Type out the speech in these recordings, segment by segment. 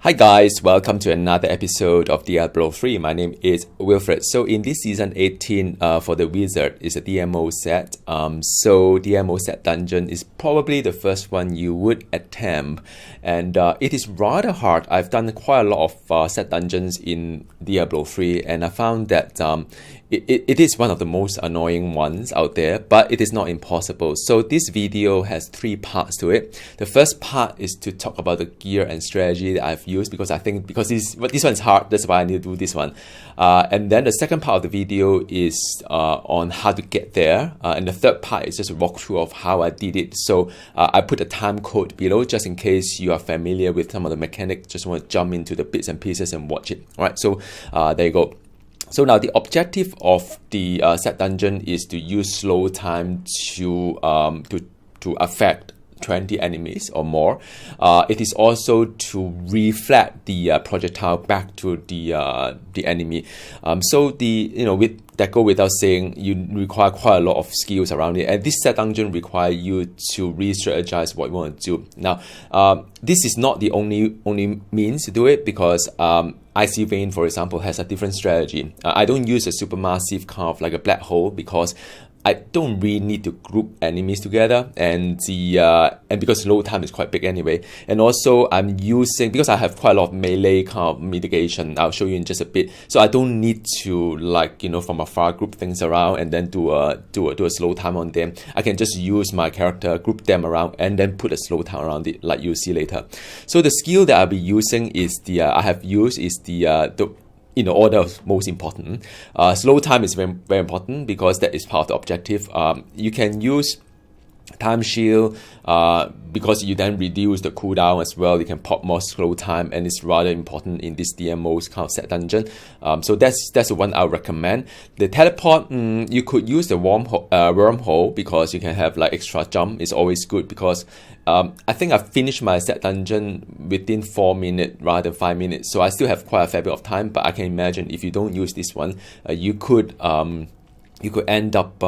Hi guys, welcome to another episode of Diablo 3. My name is Wilfred. So in this season 18 for the wizard is a DMO set. So DMO set dungeon is probably the first one you would attempt, and it is rather hard. I've done quite a lot of set dungeons in Diablo 3, and I found that it is one of the most annoying ones out there, but it is not impossible. So this video has three parts to it. The first part is to talk about the gear and strategy that I've used, because I think this one is hard, that's why I need to do this one. And then the second part of the video is on how to get there, and the third part is just a walkthrough of how I did it. So I put a time code below just in case you are familiar with some of the mechanics, just want to jump into the bits and pieces and watch it. Alright, so there you go. So now the objective of the set dungeon is to use slow time to affect 20 enemies or more. It is also to reflect the projectile back to the enemy. So with that go without saying, you require quite a lot of skills around it, and this set dungeon require you to re-strategize what you want to do. Now, this is not the only means to do it, because Icy Vein, for example, has a different strategy. I don't use a supermassive kind of like a black hole, because I don't really need to group enemies together, and because load time is quite big anyway. And also I'm using, because I have quite a lot of melee kind of mitigation, I'll show you in just a bit. So I don't need to from afar group things around and then do a slow time on them. I can just use my character, group them around, and then put a slow time around it, like you'll see later. So the skill that I'll be using is the in the order of most important. Slow time is very, very important, because that is part of the objective. You can use time shield, because you then reduce the cooldown as well. You can pop more slow time, and it's rather important in this DMO's kind of set dungeon. So that's the one I would recommend. The teleport, you could use the wormhole, because you can have like extra jump. It's always good, because I think I finished my set dungeon within 4 minutes rather than 5 minutes. So I still have quite a fair bit of time, but I can imagine if you don't use this one, you could end up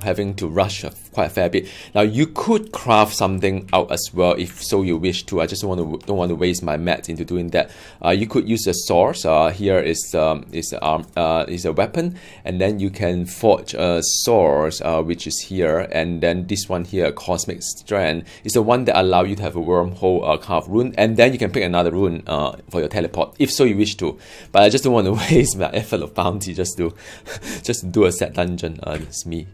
having to rush quite a fair bit. Now you could craft something out as well if so you wish to. I just don't want to waste my mats into doing that. You could use a sword. Here is a weapon, and then you can forge a sword, which is here, and then this one here, Cosmic Strand, is the one that allow you to have a wormhole kind of rune, and then you can pick another rune for your teleport if so you wish to. But I just don't want to waste my effort of bounty just to do a set dungeon. It's me.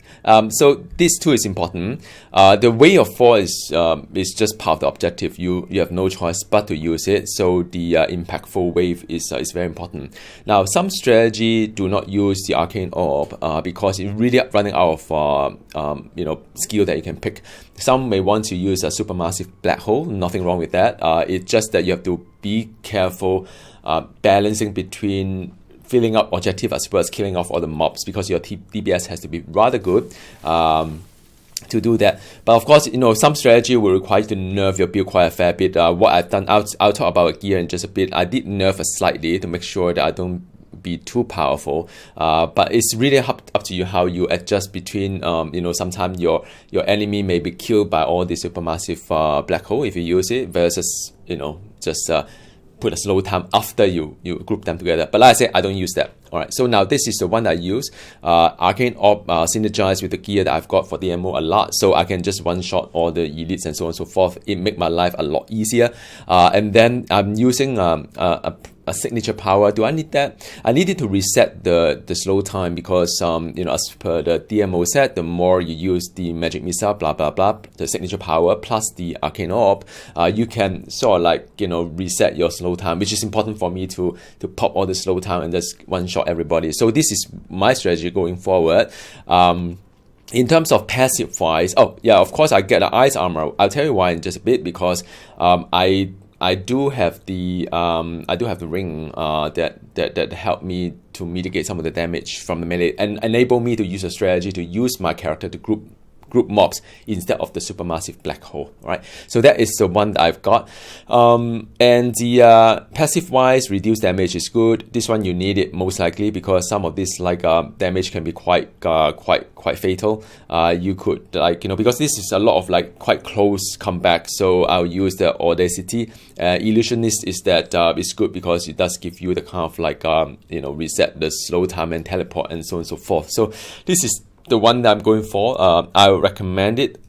So this too is important. The Way of Fall is just part of the objective. You have no choice but to use it. So the impactful wave is very important. Now, some strategy do not use the arcane orb because it's really running out of skill that you can pick. Some may want to use a supermassive black hole. Nothing wrong with that. It's just that you have to be careful balancing between filling up objective as well as killing off all the mobs, because your DPS has to be rather good to do that. But of course, some strategy will require you to nerf your build quite a fair bit. What I've done, I'll talk about gear in just a bit. I did nerf it slightly to make sure that I don't be too powerful, but it's really up to you how you adjust between sometimes your enemy may be killed by all this supermassive black hole if you use it, versus just put a slow time after you group them together. But like I said, I don't use that. Alright, so now this is the one I use. Arcane Orb synergized with the gear that I've got for DMO a lot, so I can just one-shot all the elites and so on and so forth. It make my life a lot easier. And then I'm using a signature power. Do I need that? I needed to reset the slow time, because as per the DMO set, the more you use the magic missile, blah blah blah, the signature power plus the arcane orb, you can sort of reset your slow time, which is important for me to pop all the slow time and just one shot everybody. So this is my strategy going forward. In terms of passive wise, of course I get the ice armor. I'll tell you why in just a bit, because I do have the ring that helped me to mitigate some of the damage from the melee and enable me to use a strategy to use my character to group group mobs instead of the supermassive black hole. Right, so that is the one that I've got. And the passive wise, reduce damage is good. This one you need it most likely because some of this like damage can be quite fatal. You could like because this is a lot of like quite close comeback, so I'll use the audacity. Illusionist is that it's good because it does give you the kind of like reset the slow time and teleport and so on and so forth. So this is the one that I'm going for. I would recommend it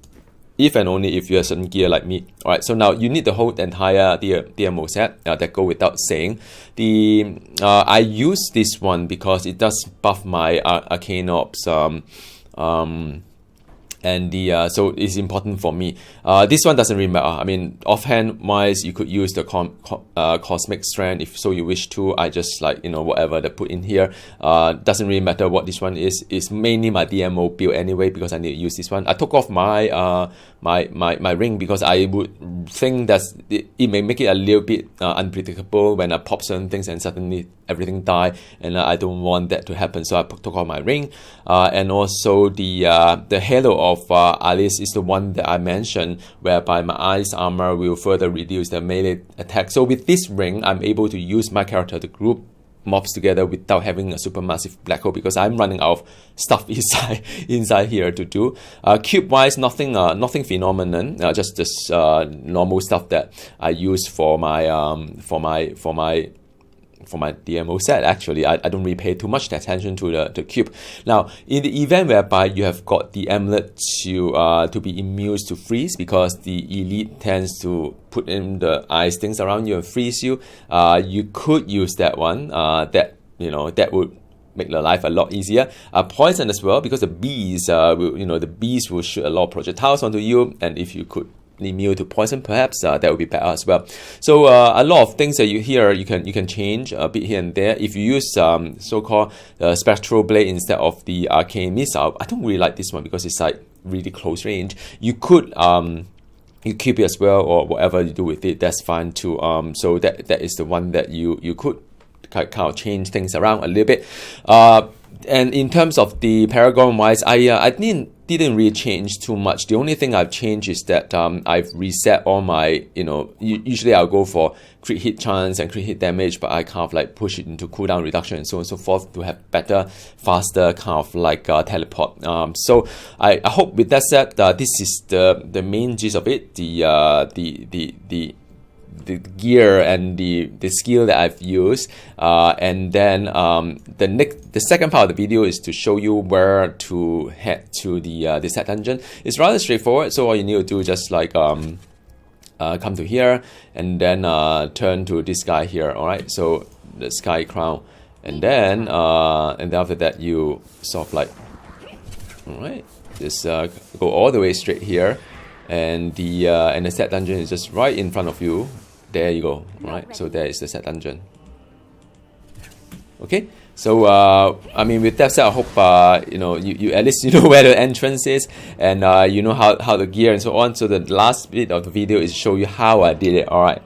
if and only if you have certain gear like me. Alright, so now you need the whole entire DMO set. That go without saying. I use this one because it does buff my arcane ops. And so it's important for me. This one doesn't really matter. I mean, offhand wise, you could use the cosmic strand if so you wish to. I just like whatever they put in here. Doesn't really matter what this one is. It's mainly my DMO build anyway because I need to use this one. I took off my my ring because I would think that it may make it a little bit unpredictable when I pop certain things and suddenly everything die, and I don't want that to happen. So I took off my ring, and also the halo of Alice is the one that I mentioned, whereby my ice armor will further reduce the melee attack. So with this ring, I'm able to use my character to group mobs together without having a supermassive black hole because I'm running out of stuff inside here to do. Cube wise, nothing phenomenon. Just this normal stuff that I use for my DMO set. Actually, I don't really pay too much attention to the cube. Now, in the event whereby you have got the amulet to be immune to freeze, because the elite tends to put in the ice things around you and freeze you, you could use that one. That would make the life a lot easier. Poison as well, because the bees the bees will shoot a lot of projectiles onto you, and if you could immune to poison, perhaps that would be better as well. So a lot of things that you can change a bit here and there. If you use so-called spectral blade instead of the arcane missile, I don't really like this one because it's like really close range. You could you keep it as well, or whatever you do with it, that's fine too. So that is the one that you could kind of change things around a little bit. And in terms of the Paragon wise, I didn't really change too much. The only thing I've changed is that I've reset all my, usually I'll go for crit hit chance and crit hit damage, but I kind of like push it into cooldown reduction and so on and so forth to have better, faster kind of like teleport. So I hope with that said, this is the main gist of it. The gear and the skill that I've used, and then the second part of the video is to show you where to head to the set dungeon. It's rather straightforward, so all you need to do is just like come to here and then turn to this guy here. All right, so the sky crown, and then after that you sort of like, all right, just go all the way straight here, and the set dungeon is just right in front of you. There you go. Right, so there is the set dungeon. Okay, so I mean, with that said, I hope you at least where the entrance is, and you know how the gear and so on. So the last bit of the video is show you how I did it. All right.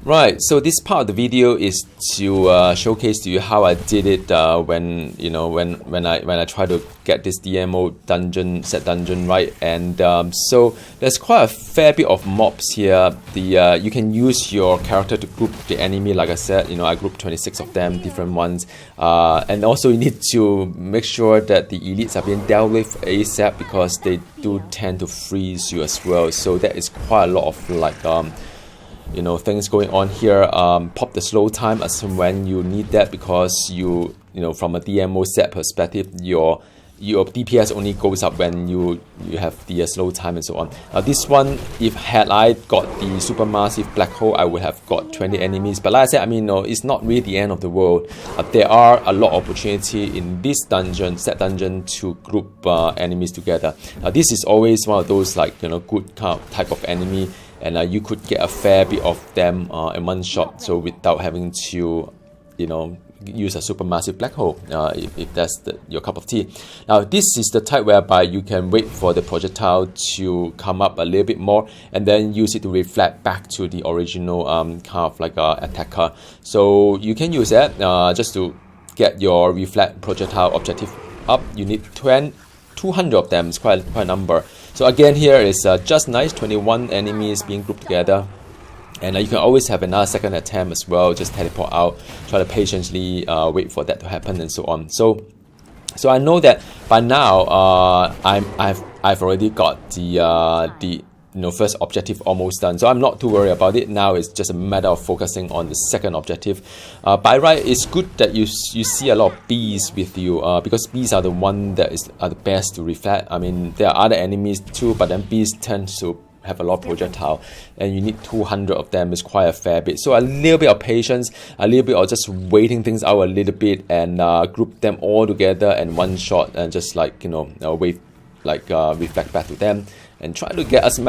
Right, so this part of the video is to showcase to you how I did it when I try to get this DMO set dungeon right, and so there's quite a fair bit of mobs here. You can use your character to group the enemy, like I said. I grouped 26 of them, different ones, and also you need to make sure that the elites are being dealt with ASAP because they do tend to freeze you as well. So that is quite a lot of like things going on here. Pop the slow time as when you need that, because from a DMO set perspective, your DPS only goes up when you have the slow time and so on. Now this one, if had I got the supermassive black hole, I would have got 20 enemies. But like I said, I mean, it's not really the end of the world. There are a lot of opportunity in this set dungeon to group enemies together. Now this is always one of those like good kind of type of enemy, and you could get a fair bit of them in one shot, so without having to use a supermassive black hole, if that's your cup of tea. Now this is the type whereby you can wait for the projectile to come up a little bit more and then use it to reflect back to the original kind of like attacker. So you can use that just to get your reflect projectile objective up. You need 200 of them is quite a number. So again, here is just nice, 21 enemies being grouped together. And you can always have another second attempt as well, just teleport out, try to patiently wait for that to happen and so on. So I know that by now I've already got the first objective almost done, so I'm not too worried about it. Now it's just a matter of focusing on the second objective. By right, it's good that you see a lot of bees with you, because bees are the one that are the best to reflect. I mean, there are other enemies too, but then bees tend to have a lot of projectile, and you need 200 of them. Is quite a fair bit. So a little bit of patience, a little bit of just waiting things out a little bit, and group them all together in one shot, and just like wave, reflect back to them, and try to get as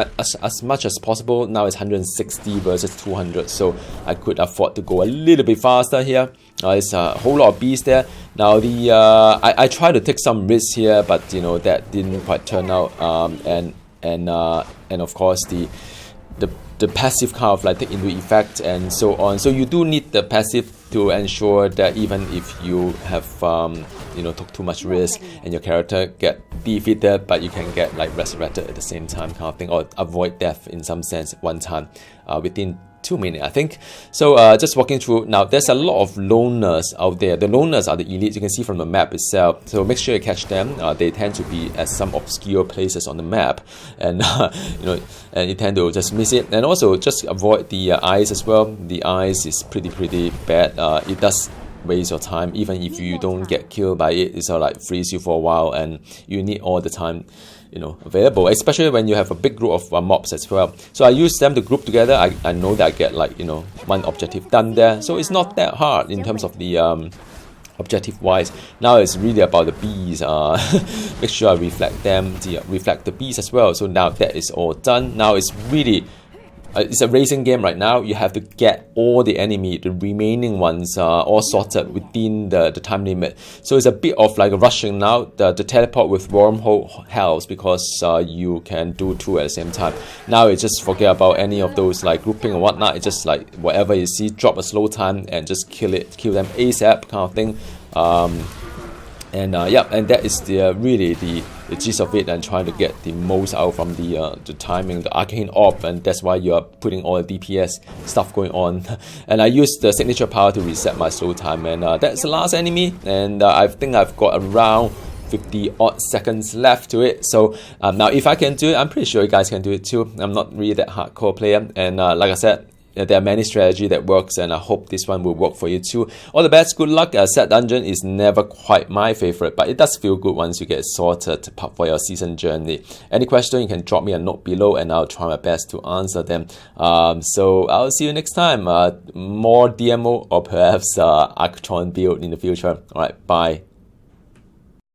much as possible. Now it's 160 versus 200, so I could afford to go a little bit faster here. There's a whole lot of bees there. Now I tried to take some risks here, but that didn't quite turn out. And of course the passive kind of like take into effect and so on. So you do need the passive to ensure that even if you have took too much risk and your character get defeated, but you can get like resurrected at the same time kind of thing, or avoid death in some sense one time within 2 minutes, I think. So just walking through now, there's a lot of loners out there. The loners are the elites, you can see from the map itself, so make sure you catch them. They tend to be at some obscure places on the map, and and you tend to just miss it. And also just avoid the eyes as well. The eyes is pretty bad. It does waste your time. Even if you don't get killed by it, it's like freeze you for a while, and you need all the time available, especially when you have a big group of mobs as well. So I use them to group together. I know that I get one objective done there, so it's not that hard in terms of the objective wise. Now it's really about the bees. Make sure I reflect them, reflect the bees as well. So now that is all done. Now it's really it's a racing game right now. You have to get all the remaining ones all sorted within the time limit. So it's a bit of like a rushing now. The teleport with wormhole helps because you can do two at the same time. Now it's just forget about any of those like grouping and whatnot. It's just like whatever you see, drop a slow time and just kill them ASAP kind of thing. And that is really the gist of it, and trying to get the most out from the timing, the arcane orb, and that's why you're putting all the DPS stuff going on. And I use the signature power to reset my slow time, and that's the last enemy, and I think I've got around 50 odd seconds left to it. So now if I can do it, I'm pretty sure you guys can do it too. I'm not really that hardcore player, and like I said, there are many strategies that works, and I hope this one will work for you too. All the best, good luck. Set dungeon is never quite my favorite, but it does feel good once you get sorted for your season journey. Any question, you can drop me a note below, and I'll try my best to answer them. So I'll see you next time. More DMO or perhaps Arctron build in the future. Alright, bye.